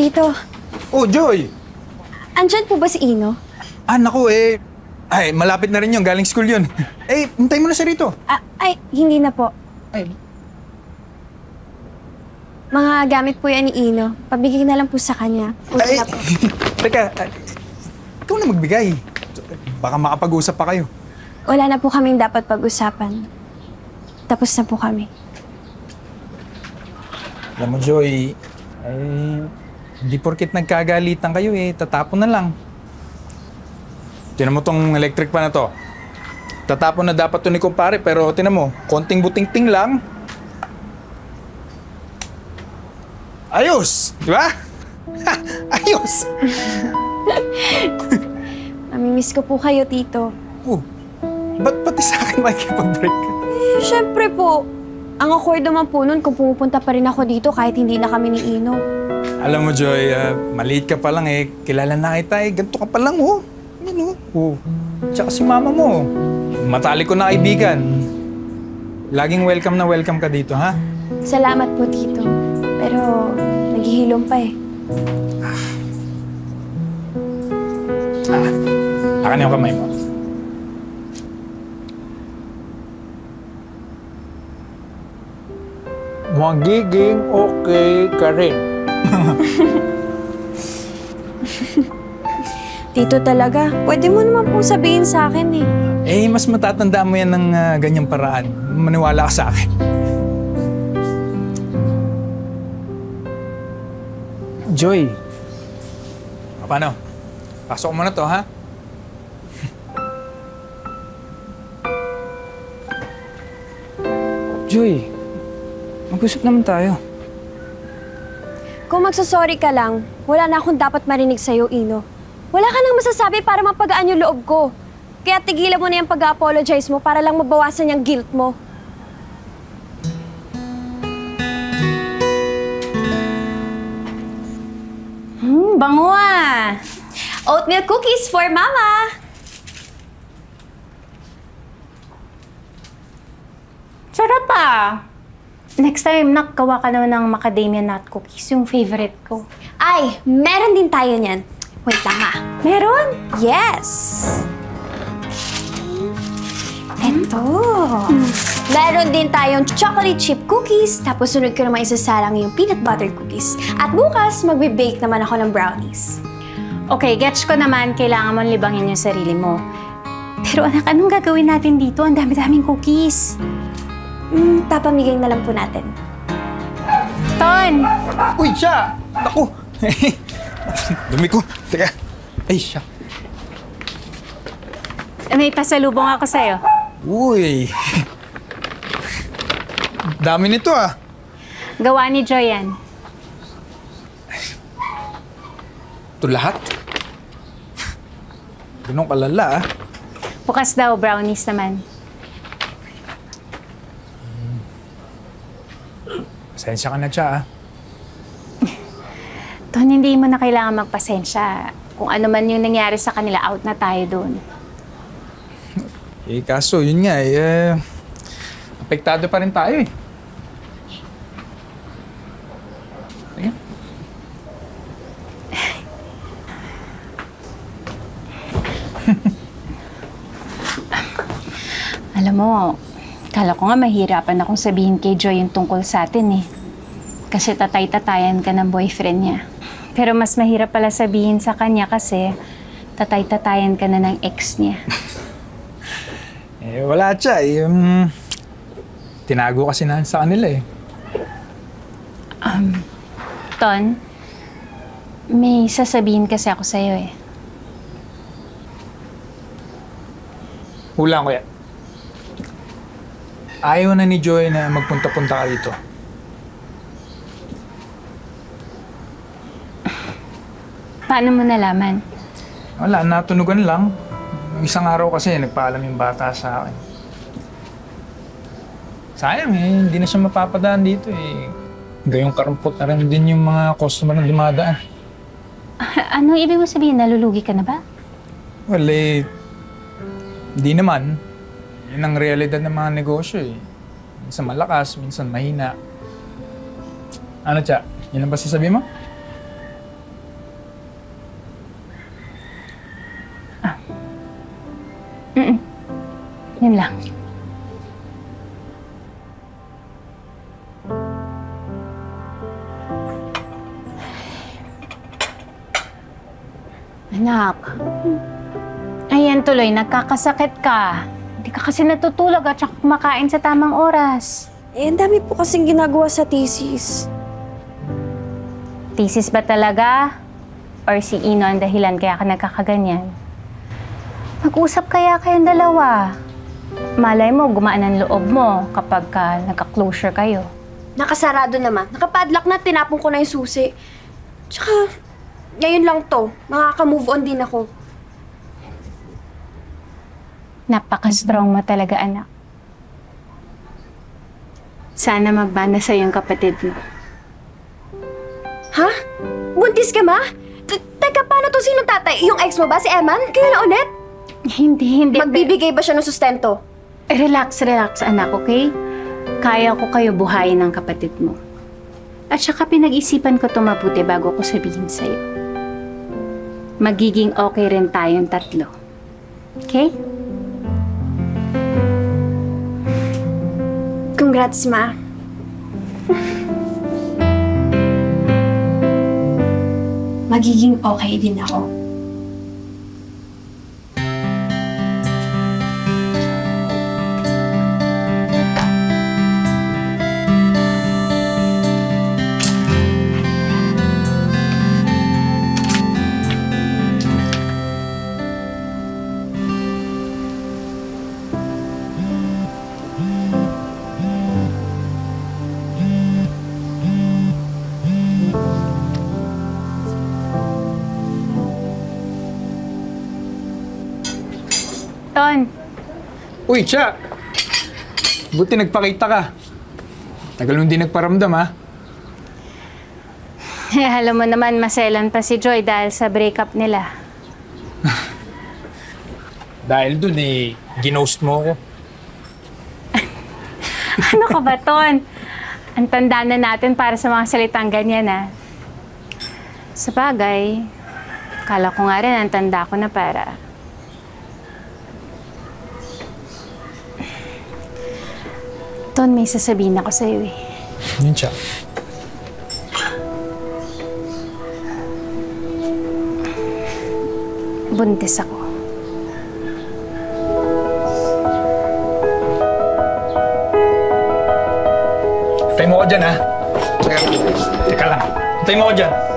Tito, Oh, Joy! andyan po ba si Ino? Naku Ay, malapit na rin yun. Galing school yun. Hintay mo na siya rito. Ay, hindi na po. Ay, Mga gamit po yan ni Ino. Pabigay na lang po sa kanya. Una na po. Teka, ikaw na magbigay. Baka makapag-usap pa kayo. Wala na po kaming dapat pag-usapan. Tapos na po kami. Alam mo, Joy, hindi porkit nagkagalitan kayo tatapon na lang. Tinan mo tong electric pa na to. Tatapon na dapat to ni kumpare, pero tinan mo, konting buting-ting lang. Ayos! Di ba? Ayos! Mamimiss ko po kayo, Tito. Ba't pati sa akin makikipag-break ka? Siyempre po. Ang awkward naman po nun kung pumupunta pa rin ako dito kahit hindi na kami ni Ino. Alam mo, Joy, maliit ka pa lang kilala na kita ganito ka pa lang Yan Tsaka si mama mo, matalik ko na kaibigan. Laging welcome na welcome ka dito, ha? Salamat po, Tito. Pero naghihilom pa Akin yung kamay mo. Magiging okay ka rin. Tito talaga, pwede mo naman pong sabihin sa akin Mas matatanda mo yan ng ganyang paraan. Maniwala ka sa akin. Joy, Paano? Pasok mo na to, ha? Joy, mag-usap naman tayo. Kung magsasorry ka lang, wala na akong dapat marinig sa'yo, Ino. Wala ka nang masasabi para mapagaan yung loob ko. Kaya tigilan mo na yung pag-apologize mo para lang mabawasan yung guilt mo. Bango ah! Oatmeal cookies for Mama! Sarap ah! Next time, nakagawa ka naman ng macadamia nut cookies, yung favorite ko. Ay, meron din tayo niyan. Wait lang ha. Meron? Yes! Eto. Meron din tayong chocolate chip cookies, tapos sunod ko naman isasalang yung peanut butter cookies. At bukas, magbe-bake naman ako ng brownies. Okay, gets ko naman, kailangan mo libangin yung sarili mo. Pero anak, anong gagawin natin dito? Ang dami-daming cookies. Papamigay na lang po natin. Ton! Uy, siya! Naku! Dumi ko. Teka. Ay, siya. May pasalubong ako sa'yo. Uy! Dami nito Gawa ni Joyan. Ito lahat? Ganun kalala Bukas daw, brownies naman. Pasensya ka na siya Ton, hindi mo na kailangan magpasensya. Kung ano man yung nangyari sa kanila, out na tayo doon. Kaso yun nga apektado pa rin tayo Ayan. Alam mo, kala ko nga mahirapan akong sabihin kay Joy yung tungkol sa atin Kasi tatay-tatayan ka ng boyfriend niya. Pero mas mahirap pala sabihin sa kanya kasi tatay-tatayan ka na ng ex niya. Wala siya tinago kasi na sa kanila Ton, may sasabihin kasi ako sa'yo Hulaan ko yan. Ayaw na ni Joy na magpunta-punta ka dito. Paano mo nalaman? Wala, natunugan lang. Isang araw kasi nagpaalam yung bata sa akin. Sayang hindi na siya mapapadaan dito Gayong karampot na rin din yung mga customer na dumadaan. Anong ibig mo sabihin? Nalulugi ka na ba? Well, hindi naman. Yun ang realidad ng mga negosyo Minsan malakas, minsan mahina. Ano, Tsa? Yun ang ba sasabihin mo? Yun lang. Anak, ayan tuloy, nagkakasakit ka. Hindi ka kasi natutulog at saka kumakain sa tamang oras. Eh, ang dami po kasing ginagawa sa thesis. Thesis ba talaga? Or si Ino ang dahilan kaya ka nagkakaganyan? Mag-usap kaya kayong dalawa. Malay mo, gumaan ang loob mo kapag nagka-closure kayo. Nakasarado naman. Nakapadlock na, tinapon ko na yung susi. Tsaka, ngayon lang to. Makaka-move on din ako. Napaka-strong mo talaga, anak. Sana magbana sa yung kapatid mo. Ha? Buntis ka, ma? Teka, paano to? Sino tatay? Yung ex mo ba? Si Eman? Kayo na ulit? Hindi. Magbibigay ba siya ng sustento? Relax, anak, okay? Kaya ko kayo buhayin ng kapatid mo. At saka pinag-isipan ko ito mabuti bago ko sabihin sa'yo. Magiging okay rin tayong tatlo. Okay? Congrats, ma. Magiging okay din ako. Ton, Uy, Cha! Buti nagpakita ka. Tagal mo hindi nagparamdam, ha? alam mo naman maselan pa si Joy dahil sa breakup nila. Dahil dun, ginost mo ako. Ano ka ba, Ton? Ang tanda na natin para sa mga salitang ganyan, ha? Sa bagay, kala ko nga rin ang tanda ko na para... Ton, may sasabihin ako sa'yo eh. Yun, Cha. Buntis ako. Tayo mo ko dyan, ha? Teka lang. Tayo mo ko dyan.